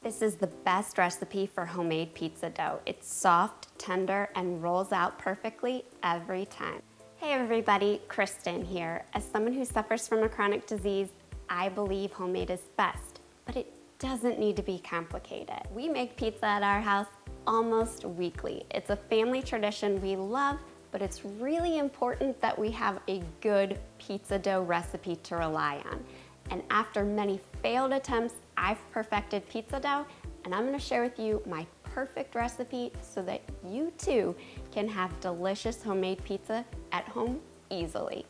This is the best recipe for homemade pizza dough. It's soft, tender, and rolls out perfectly every time. Hey everybody, Kristen here. As someone who suffers from a chronic disease, I believe homemade is best, but it doesn't need to be complicated. We make pizza at our house almost weekly. It's a family tradition we love, but it's really important that we have a good pizza dough recipe to rely on. And after many failed attempts, I've perfected pizza dough, and I'm gonna share with you my perfect recipe so that you too can have delicious homemade pizza at home easily.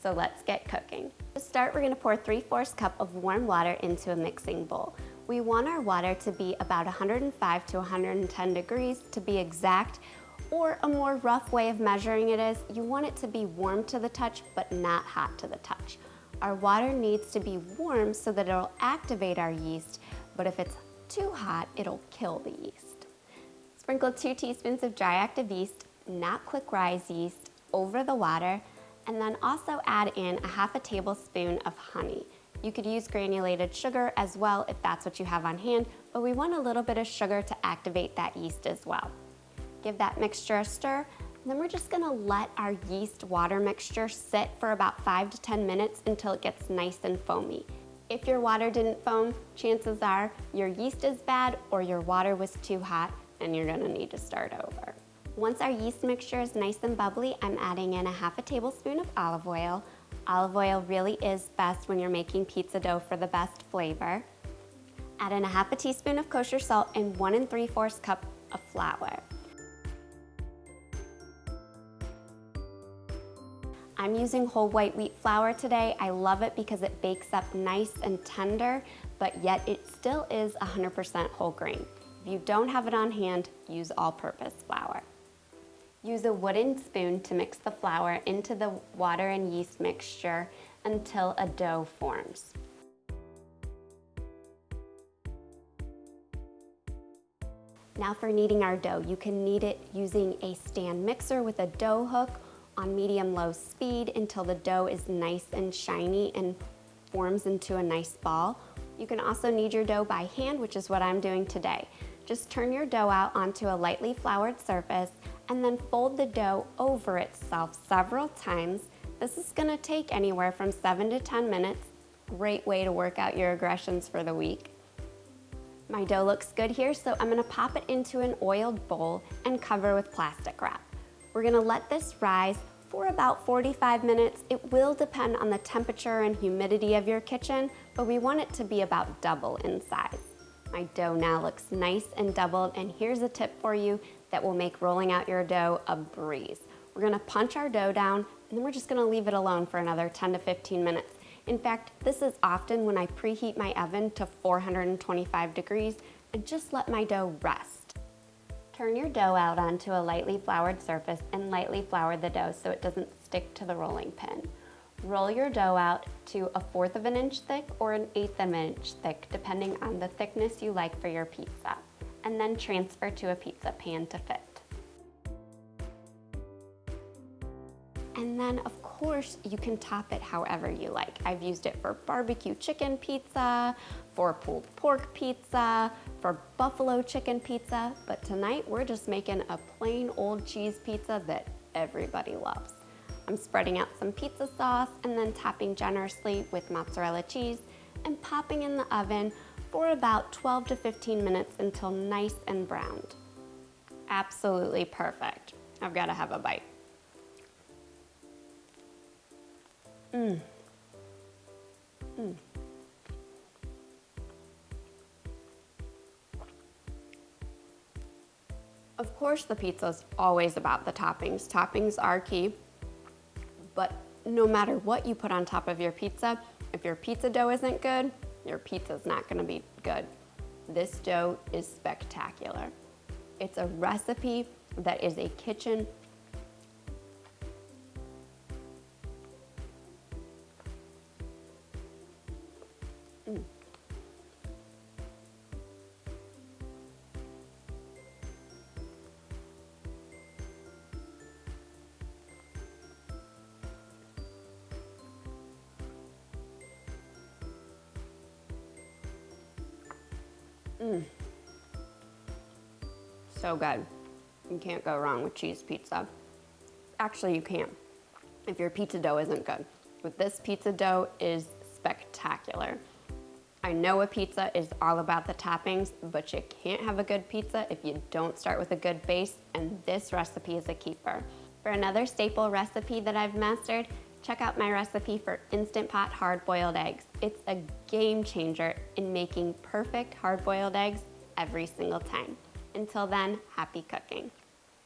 So let's get cooking. To start, we're gonna pour 3/4 cup of warm water into a mixing bowl. We want our water to be about 105 to 110 degrees to be exact, or a more rough way of measuring it is, you want it to be warm to the touch, but not hot to the touch. Our water needs to be warm so that it'll activate our yeast, but if it's too hot, it'll kill the yeast. Sprinkle 2 teaspoons of dry active yeast, not quick rise yeast, over the water, and then also add in a 1/2 tablespoon of honey. You could use granulated sugar as well if that's what you have on hand, but we want a little bit of sugar to activate that yeast as well. Give that mixture a stir. Then we're just gonna let our yeast water mixture sit for about 5 to 10 minutes until it gets nice and foamy. If your water didn't foam, chances are your yeast is bad or your water was too hot and you're gonna need to start over. Once our yeast mixture is nice and bubbly, I'm adding in a 1/2 tablespoon of olive oil. Olive oil really is best when you're making pizza dough for the best flavor. Add in a 1/2 teaspoon of kosher salt and 1 3/4 cup of flour. I'm using whole white wheat flour today. I love it because it bakes up nice and tender, but yet it still is 100% whole grain. If you don't have it on hand, use all-purpose flour. Use a wooden spoon to mix the flour into the water and yeast mixture until a dough forms. Now for kneading our dough, you can knead it using a stand mixer with a dough hook on medium-low speed until the dough is nice and shiny and forms into a nice ball. You can also knead your dough by hand, which is what I'm doing today. Just turn your dough out onto a lightly floured surface and then fold the dough over itself several times. This is gonna take anywhere from 7 to 10 minutes. Great way to work out your aggressions for the week. My dough looks good here, so I'm gonna pop it into an oiled bowl and cover with plastic wrap. We're gonna let this rise for about 45 minutes. It will depend on the temperature and humidity of your kitchen, but we want it to be about double in size. My dough now looks nice and doubled, and here's a tip for you that will make rolling out your dough a breeze. We're gonna punch our dough down, and then we're just gonna leave it alone for another 10 to 15 minutes. In fact, this is often when I preheat my oven to 425 degrees and just let my dough rest. Turn your dough out onto a lightly floured surface and lightly flour the dough so it doesn't stick to the rolling pin. Roll your dough out to a 1/4 of an inch thick or an 1/8 of an inch thick, depending on the thickness you like for your pizza, and then transfer to a pizza pan to fit. And then, of course, you can top it however you like. I've used it for barbecue chicken pizza, for pulled pork pizza, for buffalo chicken pizza, but tonight we're just making a plain old cheese pizza that everybody loves. I'm spreading out some pizza sauce and then topping generously with mozzarella cheese and popping in the oven for about 12 to 15 minutes until nice and browned. Absolutely perfect. I've got to have a bite. Of course, the pizza is always about the toppings. Toppings are key, but no matter what you put on top of your pizza, if your pizza dough isn't good, your pizza's not gonna be good. This dough is spectacular. It's a recipe that is a kitchen So good. You can't go wrong with cheese pizza. Actually, you can, if your pizza dough isn't good. But this pizza dough is spectacular. I know a pizza is all about the toppings, but you can't have a good pizza if you don't start with a good base, and this recipe is a keeper. For another staple recipe that I've mastered, check out my recipe for Instant Pot hard-boiled eggs. It's a game changer in making perfect hard-boiled eggs every single time. Until then, happy cooking.